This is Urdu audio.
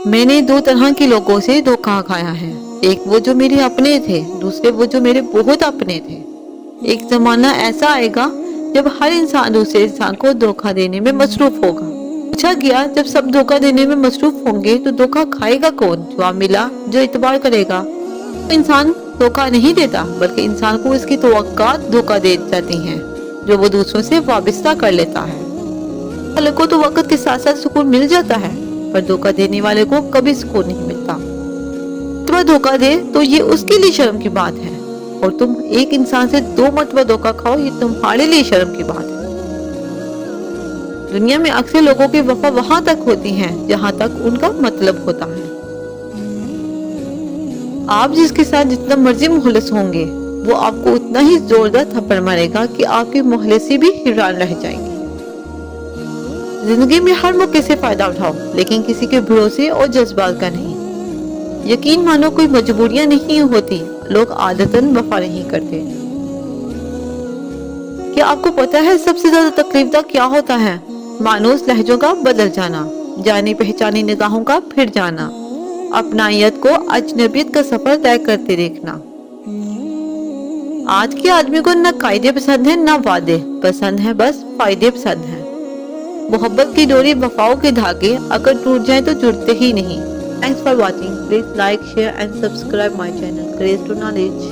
میں نے دو طرح کے لوگوں سے دھوکا کھایا ہے، ایک وہ جو میرے اپنے تھے، دوسرے وہ جو میرے بہت اپنے تھے۔ ایک زمانہ ایسا آئے گا جب ہر انسان دوسرے انسان کو دھوکا دینے میں مصروف ہوگا۔ پوچھا گیا جب سب دھوکا دینے میں مصروف ہوں گے تو دھوکا کھائے گا کون؟ جواب ملا جو اعتبار کرے گا۔ تو انسان دھوکا نہیں دیتا بلکہ انسان کو اس کی توقعات دھوکا دے جاتی ہیں جو وہ دوسروں سے وابستہ کر لیتا ہے۔ والے کو تو وقت کے ساتھ ساتھ سکون مل جاتا ہے پر دھوکا دینے والے کو کبھی سکون نہیں ملتا۔ مرتبہ دھوکا دے تو یہ اس کے لیے شرم کی بات ہے، اور تم ایک انسان سے 2 مرتبہ دھوکا کھاؤ یہ تمہارے لیے شرم کی بات ہے۔ دنیا میں اکثر لوگوں کی وفا وہاں تک ہوتی ہیں جہاں تک ان کا مطلب ہوتا ہے۔ آپ جس کے ساتھ جتنا مرضی مخلص ہوں گے وہ آپ کو اتنا ہی زوردار تھپڑ مارے گا کہ آپ کی مخلصی بھی حیران رہ جائے گی۔ زندگی میں ہر موقع سے فائدہ اٹھاؤ لیکن کسی کے بھروسے اور جذبات کا نہیں۔ یقین مانو کوئی مجبوریاں نہیں ہوتی، لوگ عادتاً وفا نہیں کرتے۔ کیا آپ کو پتا ہے سب سے زیادہ تکلیف دہ کیا ہوتا ہے؟ مانوس لہجوں کا بدل جانا، جانی پہچانی نگاہوں کا پھر جانا، اپنائیت کو اجنبیت کا سفر طے کرتے دیکھنا۔ آج کے آدمی کو نہ قاعدے پسند ہیں نہ وعدے پسند ہیں، بس فائدے پسند ہیں۔ محبت کی ڈوری وفاؤں کے دھاگے اگر ٹوٹ جائیں تو جڑتے ہی نہیں۔ Thanks for watching. Please like, share and subscribe my channel. Grace to Knowledge.